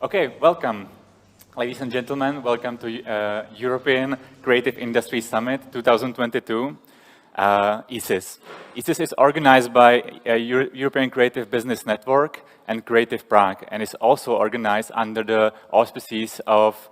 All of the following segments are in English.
Okay, welcome. Ladies and gentlemen, welcome to European Creative Industry Summit 2022, ECIS. ECIS is organized by European Creative Business Network and Creative Prague, and is also organized under the auspices of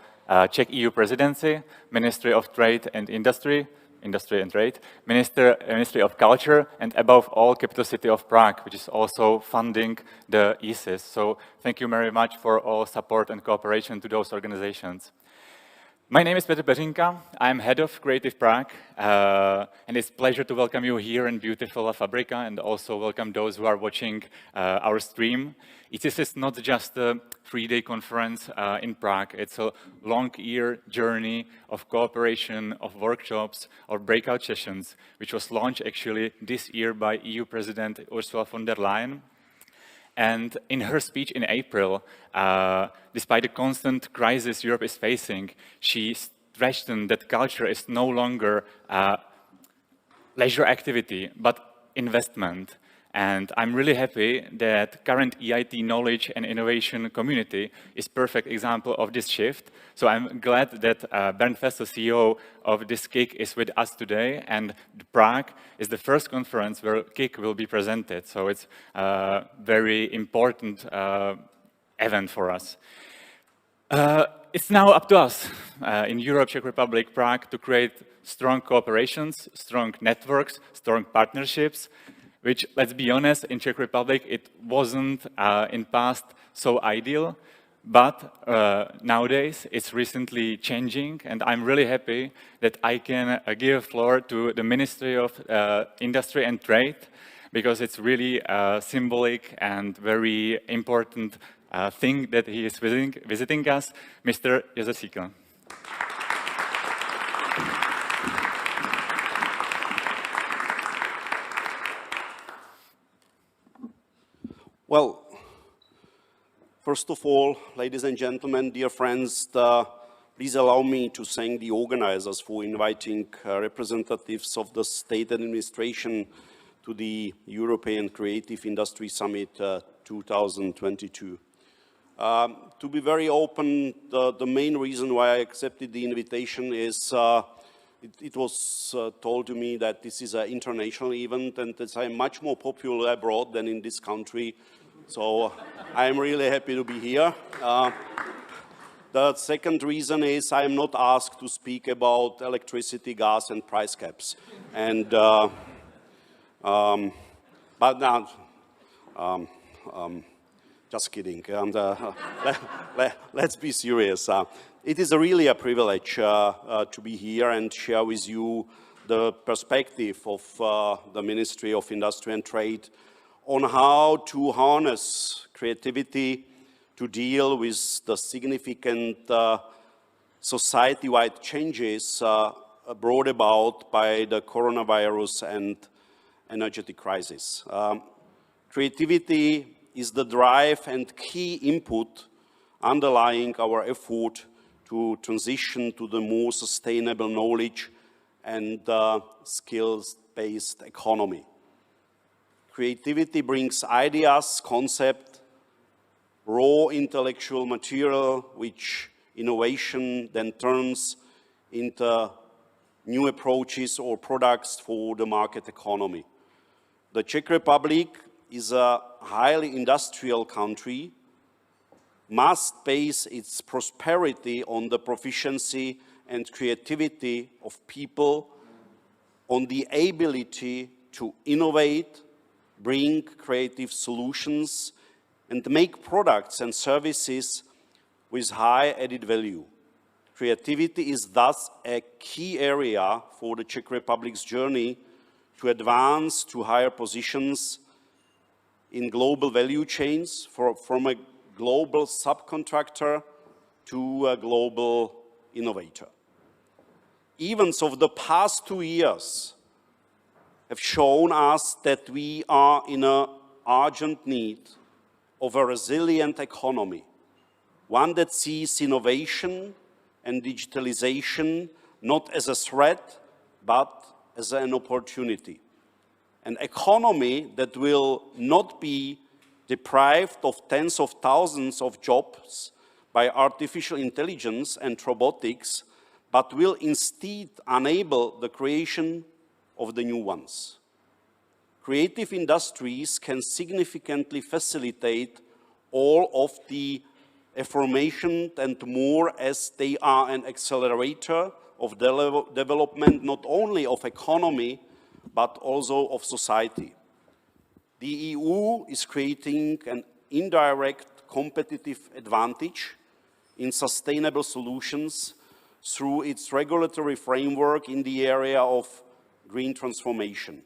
Czech EU Presidency, Ministry of Trade and Industry and Trade, Ministry of Culture, and above all, Capital City of Prague, which is also funding the ECIS. So thank you very much for all support and cooperation to those organizations. My name is Peřinka. I'm head of Creative Prague, and it's a pleasure to welcome you here in beautiful Fabrika, and also welcome those who are watching our stream. ECIS is not just a 3-day conference in Prague. It's a long-year journey of cooperation, of workshops, of breakout sessions, which was launched actually this year by EU President Ursula von der Leyen. And in her speech in April, despite the constant crisis Europe is facing, she stressed that culture is no longer leisure activity, but investment. And I'm really happy that current EIT knowledge and innovation community is perfect example of this shift. So I'm glad that Bernd Fessel, CEO of this KIC, is with us today, and Prague is the first conference where KIC will be presented. So it's a very important event for us. It's now up to us in Europe, Czech Republic, Prague, to create strong cooperations, strong networks, strong partnerships, which, let's be honest, in Czech Republic, it wasn't in past so ideal, but nowadays it's recently changing, and I'm really happy that I can give floor to the Ministry of Industry and Trade, because it's really a symbolic and very important thing that he is visiting us, Mr. Jozef Síkela. Well, first of all, ladies and gentlemen, dear friends, please allow me to thank the organizers for inviting representatives of the state administration to the European Creative Industry Summit 2022. To be very open, the main reason why I accepted the invitation is it was told to me that this is an international event and that I'm much more popular abroad than in this country. So I'm really happy to be here. The second reason is I am not asked to speak about electricity, gas, and price caps. And but now, just kidding. And let's be serious. It is really a privilege to be here and share with you the perspective of the Ministry of Industry and Trade on how to harness creativity to deal with the significant society-wide changes brought about by the coronavirus and energetic crisis. Creativity is the drive and key input underlying our effort to transition to the more sustainable knowledge and skills-based economy. Creativity brings ideas, concepts, raw intellectual material, which innovation then turns into new approaches or products for the market economy. The Czech Republic is a highly industrial country, must base its prosperity on the proficiency and creativity of people, on the ability to innovate, bring creative solutions, and make products and services with high added value. Creativity is thus a key area for the Czech Republic's journey to advance to higher positions in global value chains, from a global subcontractor to a global innovator. Events of the past 2 years have shown us that we are in an urgent need of a resilient economy, one that sees innovation and digitalization not as a threat, but as an opportunity. An economy that will not be deprived of tens of thousands of jobs, by artificial intelligence and robotics, but will instead enable the creation of the new ones. Creative industries can significantly facilitate all of the aforementioned and more, as they are an accelerator of development not only of economy but also of society. The EU is creating an indirect competitive advantage in sustainable solutions through its regulatory framework in the area of green transformation.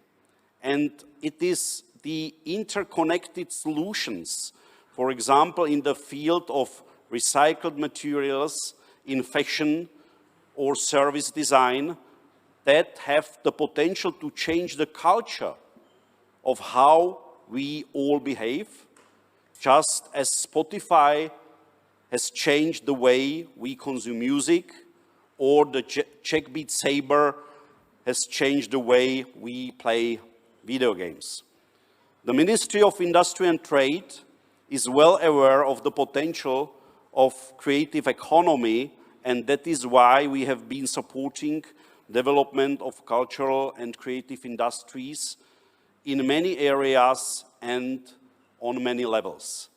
And it is the interconnected solutions, for example, in the field of recycled materials, in fashion or service design, that have the potential to change the culture of how we all behave, just as Spotify has changed the way we consume music, or the Czech Beat Saber has changed the way we play video games. The Ministry of Industry and Trade is well aware of the potential of creative economy, and that is why we have been supporting development of cultural and creative industries in many areas and on many levels.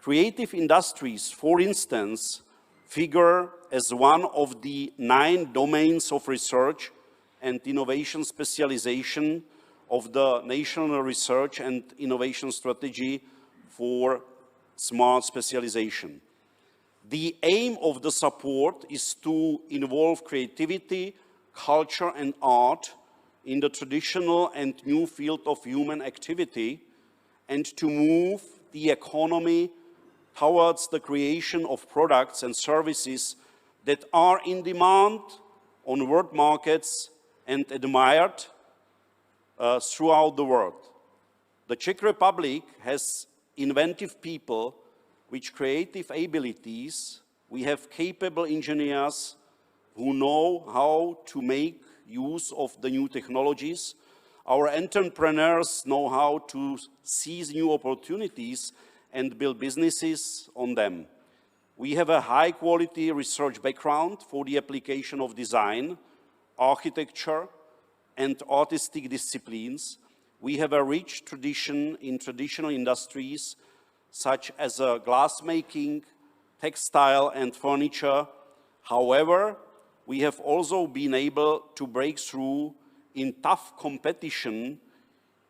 Creative industries, for instance, figure as one of the 9 domains of research and innovation specialization of the National Research and Innovation Strategy for Smart Specialization. The aim of the support is to involve creativity, culture and art in the traditional and new field of human activity, and to move the economy towards the creation of products and services that are in demand on world markets and admired throughout the world. The Czech Republic has inventive people with creative abilities. We have capable engineers who know how to make use of the new technologies. Our entrepreneurs know how to seize new opportunities and build businesses on them. We have a high-quality research background for the application of design, architecture, and artistic disciplines. We have a rich tradition in traditional industries such as glassmaking, textile, and furniture. However, we have also been able to break through in tough competition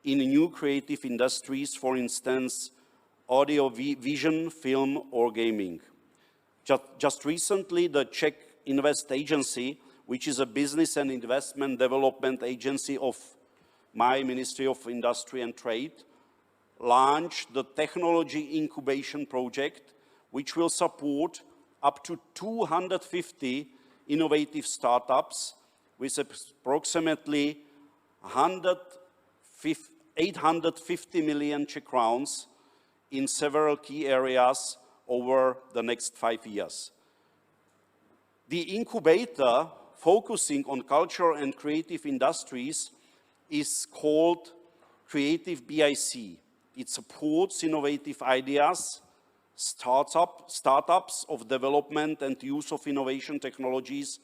in new creative industries, for instance, audio, vision, film, or gaming. Just recently, the Czech Invest Agency, which is a business and investment development agency of my Ministry of Industry and Trade, launched the Technology Incubation Project, which will support up to 250 innovative startups with approximately 850 million Czech crowns in several key areas over the next 5 years. The incubator focusing on culture and creative industries is called Creative BIC. It supports innovative ideas, startups of development and use of innovation technologies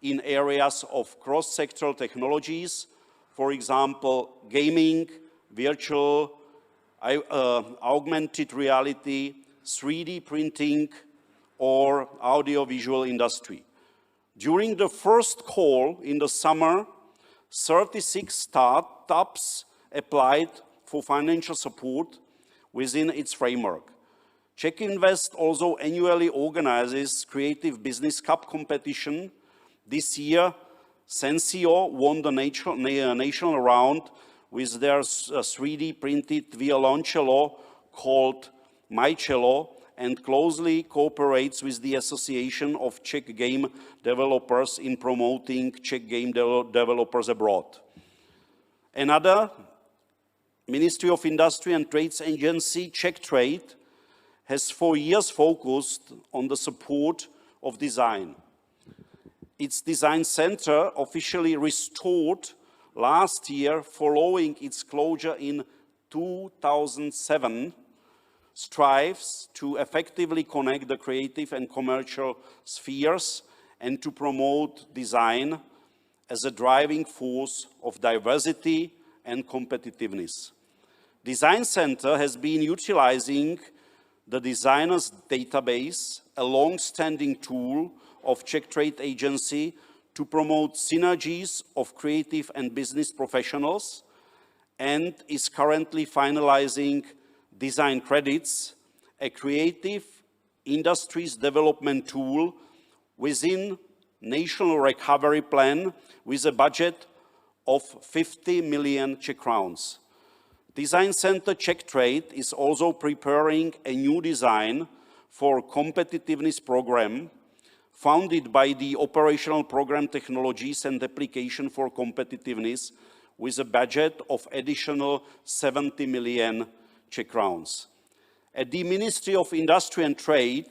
in areas of cross-sectoral technologies, for example, gaming, virtual, augmented reality, 3D printing, or audiovisual industry. During the first call in the summer, 36 startups applied for financial support within its framework. Czech Invest also annually organizes Creative Business Cup competition. This year, Sensio won the national round with their 3D printed violoncello called My Cello, and closely cooperates with the Association of Czech Game Developers in promoting Czech game developers abroad. Another Ministry of Industry and Trades agency, Czech Trade, has for years focused on the support of design. Its design center officially restored last year following its closure in 2007 strives to effectively connect the creative and commercial spheres and to promote design as a driving force of diversity and competitiveness. Design Center has been utilizing the Designers Database, a long-standing tool of Czech Trade Agency, to promote synergies of creative and business professionals, and is currently finalizing Design Credits, a creative industries development tool within National Recovery Plan with a budget of 50 million Czech crowns. Design Center Czech Trade is also preparing a new design for competitiveness program founded by the Operational Program Technologies and Application for Competitiveness with a budget of additional 70 million Czech crowns. At the Ministry of Industry and Trade,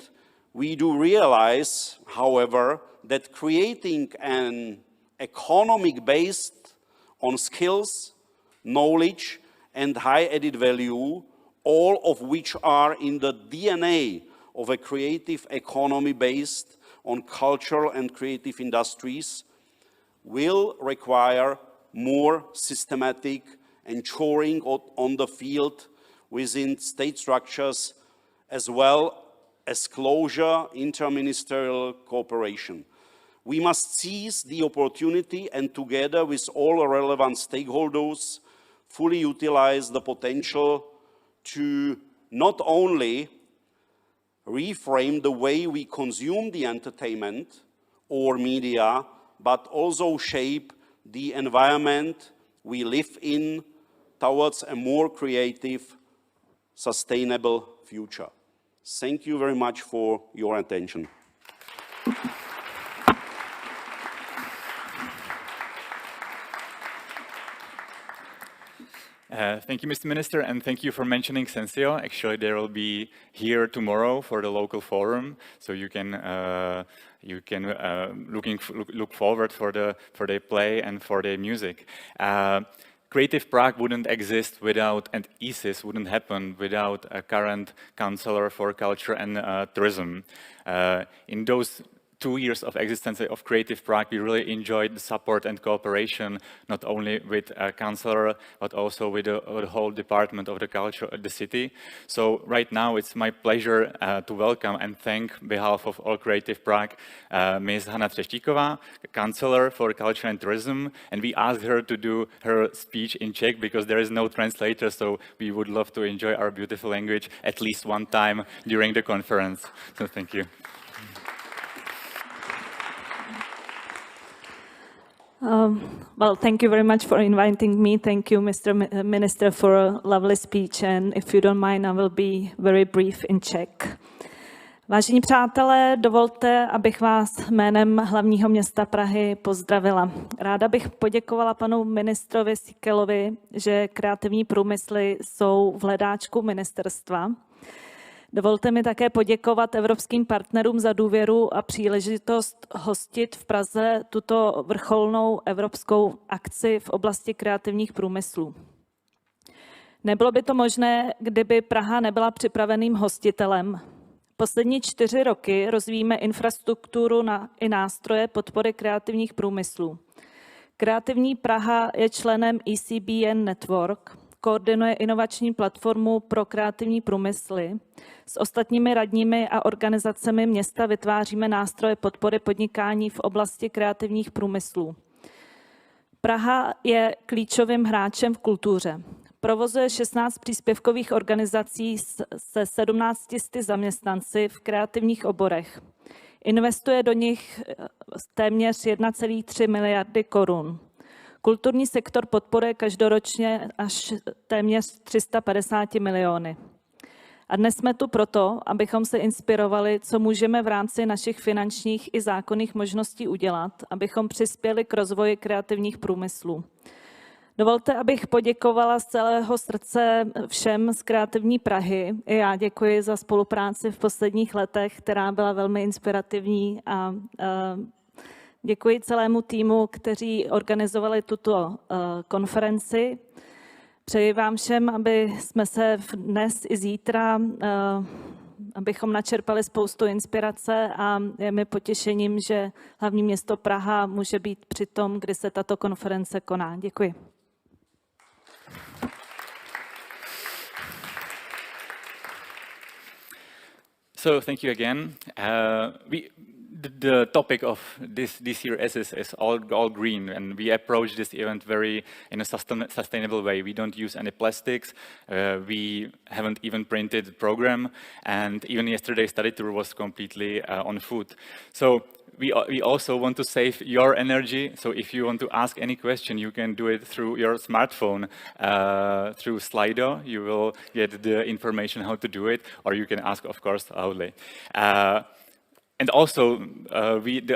we do realize, however, that creating an economic based on skills, knowledge, and high added value, all of which are in the DNA of a creative economy based on cultural and creative industries, will require more systematic ensuring on the field within state structures, as well as closer interministerial cooperation. We must seize the opportunity and together with all relevant stakeholders fully utilize the potential to not only reframe the way we consume the entertainment or media, but also shape the environment we live in towards a more creative, sustainable future. Thank you very much for your attention. Thank you, Mr. Minister, and thank you for mentioning Sensio. Actually, they will be here tomorrow for the local forum, so you can look forward for their play and for their music. Creative Prague wouldn't exist without, and ECIS wouldn't happen without a current Counselor for Culture and Tourism. In those 2 years of existence of Creative Prague, we really enjoyed the support and cooperation, not only with a counselor, but also with the whole department of the culture of the city. So right now, it's my pleasure to welcome and thank, on behalf of all Creative Prague, Ms. Hana Třeštíková, Counselor for Culture and Tourism, and we asked her to do her speech in Czech because there is no translator, so we would love to enjoy our beautiful language at least one time during the conference. So thank you. Well, thank you very much for inviting me. Thank you, Mr. Minister, for a lovely speech. And if you don't mind, I will be very brief in Czech. Vážení přátelé, dovolte, abych vás jménem hlavního města Prahy pozdravila. Ráda bych poděkovala panu ministrovi Síkelovi, že kreativní průmysly jsou v hledáčku ministerstva. Dovolte mi také poděkovat evropským partnerům za důvěru a příležitost hostit v Praze tuto vrcholnou evropskou akci v oblasti kreativních průmyslů. Nebylo by to možné, kdyby Praha nebyla připraveným hostitelem. Poslední 4 roky rozvíjíme infrastrukturu i nástroje podpory kreativních průmyslů. Kreativní Praha je členem ECBN Network, koordinuje inovační platformu pro kreativní průmysly. S ostatními radními a organizacemi města vytváříme nástroje podpory podnikání v oblasti kreativních průmyslů. Praha je klíčovým hráčem v kultuře. Provozuje 16 příspěvkových organizací se 17 zaměstnanci v kreativních oborech. Investuje do nich téměř 1,3 miliardy korun. Kulturní sektor podporuje každoročně až téměř 350 miliony. A dnes jsme tu proto, abychom se inspirovali, co můžeme v rámci našich finančních i zákonných možností udělat, abychom přispěli k rozvoji kreativních průmyslů. Dovolte, abych poděkovala z celého srdce všem z Kreativní Prahy. I já děkuji za spolupráci v posledních letech, která byla velmi inspirativní, a děkuji celému týmu, kteří organizovali tuto konferenci. Přeji vám všem, aby jsme se dnes i zítra, abychom načerpali spoustu inspirace a je mi potěšením, že hlavní město Praha může být při tom, kdy se tato konference koná. Děkuji. So thank you again. The topic of this year is all green, and we approach this event very in a sustainable way. We don't use any plastics. We haven't even printed the program, and even yesterday's study tour was completely on food. So we also want to save your energy. So if you want to ask any question, you can do it through your smartphone, through Slido. You will get the information how to do it, or you can ask, of course, loudly. And also,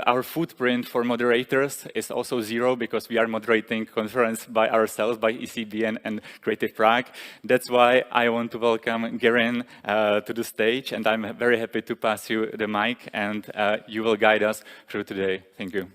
our footprint for moderators is also zero because we are moderating conference by ourselves, by ECB and Creative Prague. That's why I want to welcome Gerin to the stage, and I'm very happy to pass you the mic, and you will guide us through today. Thank you.